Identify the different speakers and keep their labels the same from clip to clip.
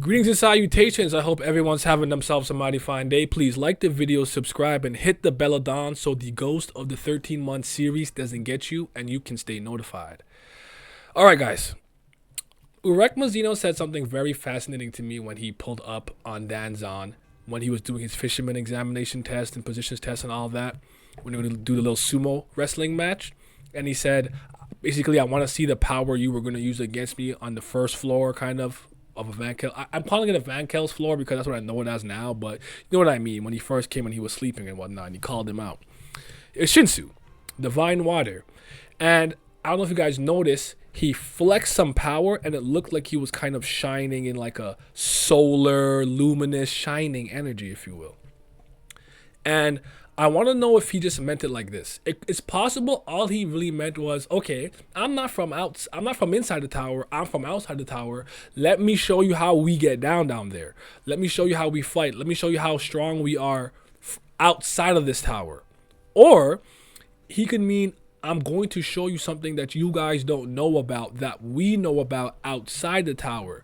Speaker 1: Greetings and salutations. I hope everyone's having themselves a mighty fine day. Please like the video, subscribe, and hit the bell icon so the ghost of the 13-month series doesn't get you and you can stay notified. All right, guys. Urek Mazino said something very fascinating to me when he pulled up on Danzon when he was doing his fisherman examination test and positions test and all that. When he would do the little sumo wrestling match. And he said, basically, I want to see the power you were going to use against me on the first floor, kind of a Van Kel. I'm calling it a Van Kel's floor because that's what I know it as now, but you know what I mean. When he first came and he was sleeping and whatnot, and he called him out. It's Shinsu, Divine Water. And I don't know if you guys noticed, he flexed some power and it looked like he was kind of shining in like a solar, luminous, shining energy, if you will. And I want to know if he just meant it like this. It's possible all he really meant was, okay, I'm not from inside the tower. I'm from outside the tower. Let me show you how we get down there. Let me show you how we fight. Let me show you how strong we are outside of this tower. Or he could mean, I'm going to show you something that you guys don't know about that we know about outside the tower.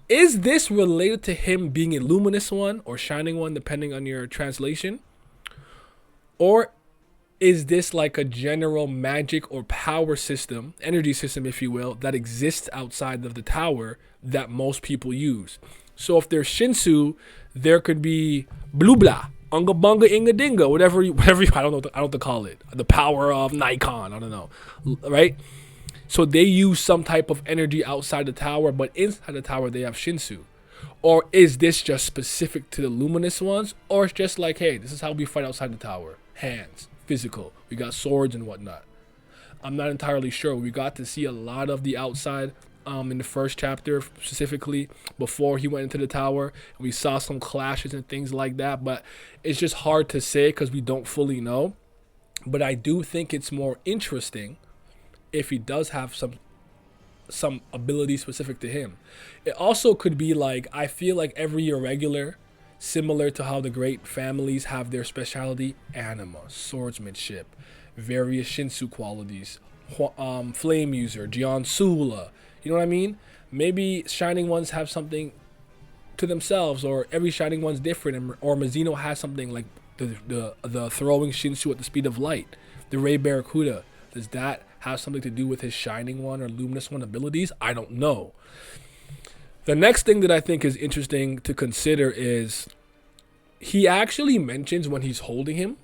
Speaker 1: Is this related to him being a luminous one or shining one, depending on your translation? Or is this like a general magic or power system, energy system, if you will, that exists outside of the tower that most people use? So if there's Shinsu, there could be blah blah, unga bunga inga dinga, whatever I don't know what to call it. The power of Nikon, I don't know, right? So they use some type of energy outside the tower, but inside the tower they have Shinsu. Or is this just specific to the luminous ones? Or it's just like, hey, this is how we fight outside the tower. Hands, physical. We got swords and whatnot. I'm not entirely sure. We got to see a lot of the outside in the first chapter, specifically before he went into the tower. We saw some clashes and things like that, but it's just hard to say because we don't fully know. But I do think it's more interesting if he does have some ability specific to him. It also could be like, I feel like every irregular, similar to how the great families have their specialty, anima, swordsmanship, various Shinsu qualities, flame user, Jian Sula, you know what I mean? Maybe Shining Ones have something to themselves, or every Shining One's different, or Mazino has something like the throwing Shinsu at the speed of light, the Ray Barracuda. Does that have something to do with his Shining One or Luminous One abilities? I don't know. The next thing that I think is interesting to consider is he actually mentions when he's holding him,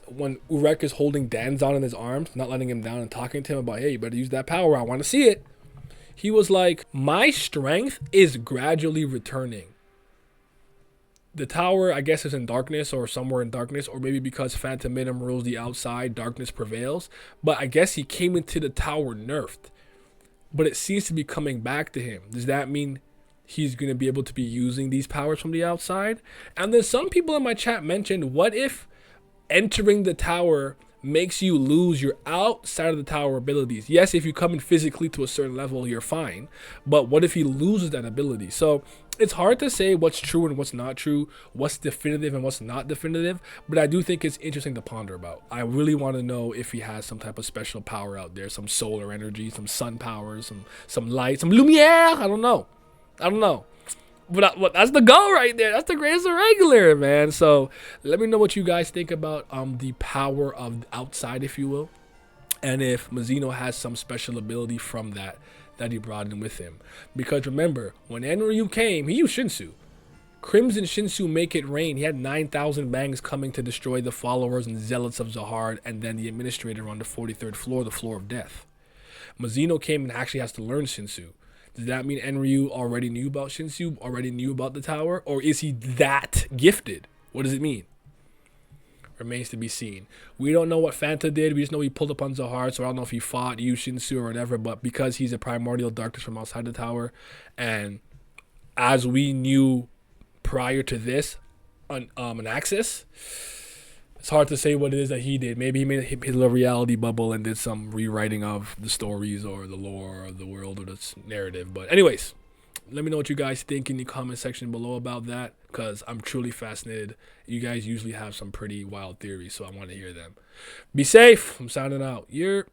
Speaker 1: when Urek is holding Danzon in his arms, not letting him down and talking to him about, hey, you better use that power. I want to see it. He was like, my strength is gradually returning. The tower, I guess, is in darkness or somewhere in darkness, or maybe because Phantom Minim rules the outside, darkness prevails. But I guess he came into the tower nerfed. But it seems to be coming back to him. Does that mean he's going to be able to be using these powers from the outside? And then some people in my chat mentioned, what if entering the tower makes you lose your outside of the tower abilities? Yes, if you come in physically to a certain level, you're fine. But what if he loses that ability? So it's hard to say what's true and what's not true, what's definitive and what's not definitive, but I do think it's interesting to ponder about. I really want to know if he has some type of special power out there, some solar energy, some sun power, some light, some lumiere. I don't know. But that's the goal right there. That's the greatest irregular, man. So let me know what you guys think about the power of outside, if you will, and if Mazino has some special ability from that he brought in with him. Because remember, when Enryu came, he used Shinsu. Crimson Shinsu make it rain. He had 9,000 bangs coming to destroy the followers and zealots of Zahard, and then the administrator on the 43rd floor, the floor of death. Mazino came and actually has to learn Shinsu. Does that mean Enryu already knew about Shinsu, already knew about the tower? Or is he that gifted? What does it mean? Remains to be seen. We don't know what Fanta did. We just know he pulled up on Zahar, so I don't know if he fought, used Shinsu or whatever, but because he's a primordial darkness from outside the tower, and as we knew prior to this, an Axis, it's hard to say what it is that he did. Maybe he made his little reality bubble and did some rewriting of the stories or the lore of the world or the narrative. But anyways, let me know what you guys think in the comment section below about that, because I'm truly fascinated. You guys usually have some pretty wild theories, so I want to hear them. Be safe. I'm signing out. You're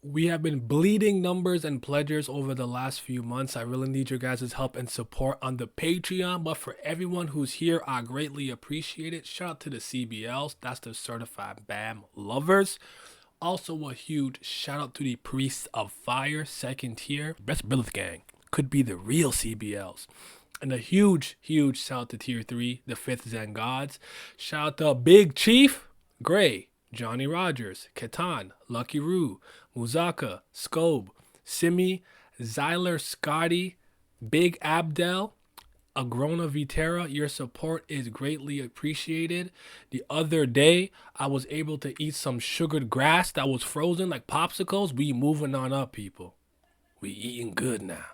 Speaker 1: We have been bleeding numbers and pledgers over the last few months. I really need your guys' help and support on the Patreon. But for everyone who's here, I greatly appreciate it. Shout out to the CBLs. That's the Certified BAM Lovers. Also a huge shout out to the Priests of Fire, second tier. Best Brilith Gang. Could be the real CBLs. And a huge shout out to tier 3, the 5th Zen Gods. Shout out to Big Chief, Gray, Johnny Rogers, Ketan, Lucky Roo, Muzaka, Scobe, Simi, Zyler Scotty, Big Abdel, Agrona Vitera. Your support is greatly appreciated. The other day, I was able to eat some sugared grass that was frozen like popsicles. We moving on up, people. We eating good now.